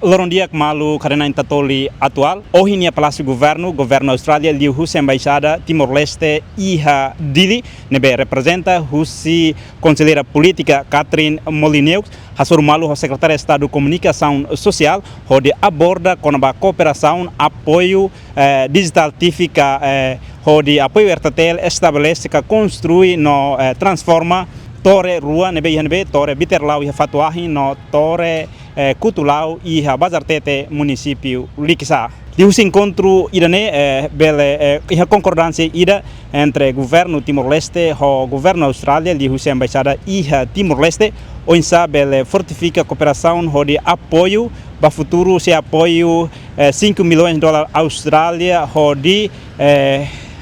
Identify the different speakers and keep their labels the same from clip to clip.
Speaker 1: Lorondia malu karena intatoli atual, ohinia Palácio Governo Austrália, liu husi embaixada Timor-Leste iha dili, nebe representa husi conselheira política Catherine Molineux, hasur malu o secretário de Estado de Comunicação Social, onde aborda com a cooperação, apoio digital tífica, onde apoio RTTL estabelece que construi no transforma Torre Rua, nebe Torre Biterlau e Fatuahi, no Torre Kutulau e Bazartete, município Liquiçá. Liu se encontro idane e a concordância ida entre governo Timor-Leste e governo Austrália, liu se embaixada e Timor-Leste, onde bele fortifica a cooperação de apoio para futuro se apoio $5 milhões Austrália de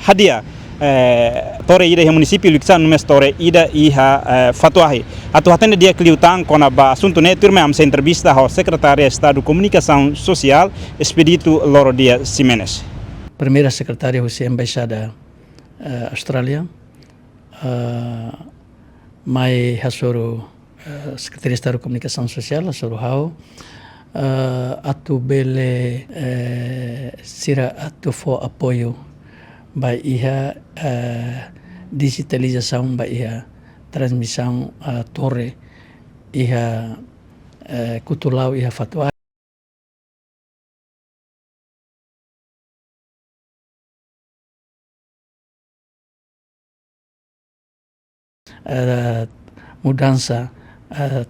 Speaker 1: hadia. Tore ida município Liquiçá no mês Tore ida e Fatuahi. Atualmente dia que liutan com a assunto né turma am se entrevista ao secretário de Estado de Comunicação Social Expedito Lorodia Ximenes.
Speaker 2: Primeira secretária você embaixada Austrália, mai hasoro secretária de Estado de Comunicação Social hasoro hao atu bele sira atu fo apoio ba iha digitalização ba iha transmissão torre iha Kutulau iha Fatuahi mudança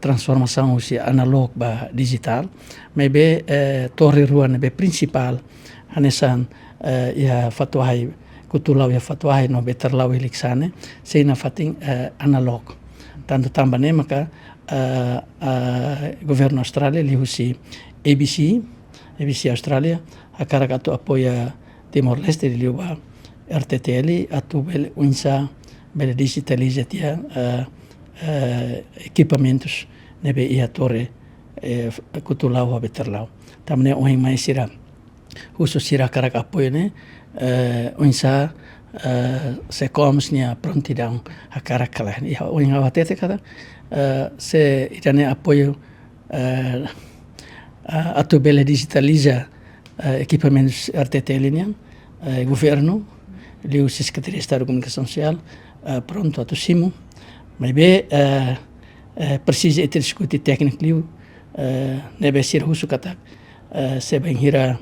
Speaker 2: transformação usia analog ba digital maybe torre rua nebe principal hanesan iha Fatuahi Kutulau iha Fatuahi no beterlau Liquiçane seina fating analog tanto tambane maka governo Austrália lihusi ABC Austrália akarak atu apoia Timor-Leste liuba RTTL atu bele unsa bele digitaliza tia equipamentos nebe iha torre Kutulau wa beterlau tamne ohin mai sira husu sira karak apoio ne unsa se komsnya prontidão a karakala iha ohin awatete kada se idane apoio atu bele digitaliza equipamentos RTTL nian governo liu Secretaria de Estado de Comunicação Social pronto atu simu maybe precisa ter discutir técnico liu nebe sir husu kata se benhira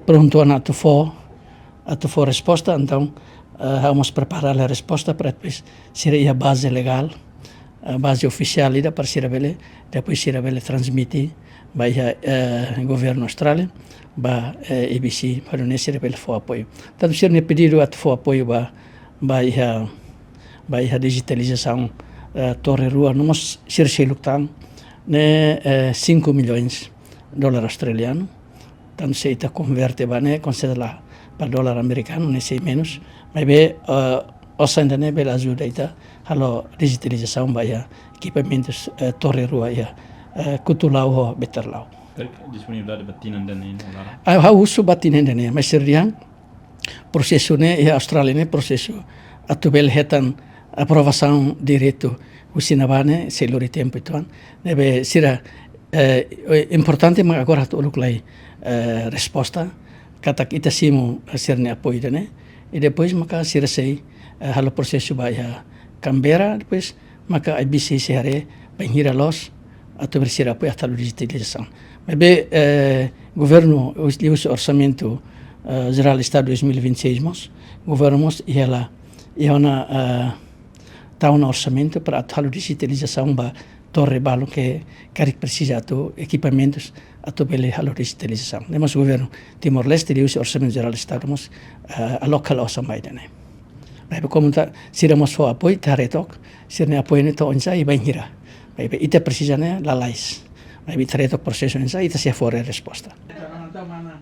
Speaker 2: pronto atu for resposta então vamos preparar a resposta para depois ser a base legal a base oficial ida para ser bele depois ser bele transmitir vai governo Austrália ba ABC para não ser bele for apoio tanto ser ne pedido atu for apoio ba iha digitalização torre rua nós ser lutan ne $5 milhões australiano tanto se ita converte bane considera para dólar americano nesse menos mas be osanda ne bela ajuda ita halo digitalização ba equipamentos torre rua Kutulau ho beterlau
Speaker 1: Disponibilidade batinan dane
Speaker 2: ha uso batinan dane mas serian processo ne Austrália ne processo atubel hetan aprovação direito usinabane selori tempo ituan nebe sira importante mas agora tu luklai resposta katak ita simu sirne apoio dane e depois maka sira sei halo processo ba Canberra depois maka ABC sehare benhira los atau bersira apoio hasta digitalização maybe governo o orçamento geral Estado 2026 mos governo mos ihala tá um orçamento para a digitalização ba torre balo que precisa tu equipamentos a tu bele a digitalização nemos governo Timor-Leste e o orçamento geral do Estado mos a local orçamento né mas como tá siramos for apoio taretok sirne apoio ne to onsa e benhira mas ita precisa né la lais mas taretok processo onsa ita se for a resposta mana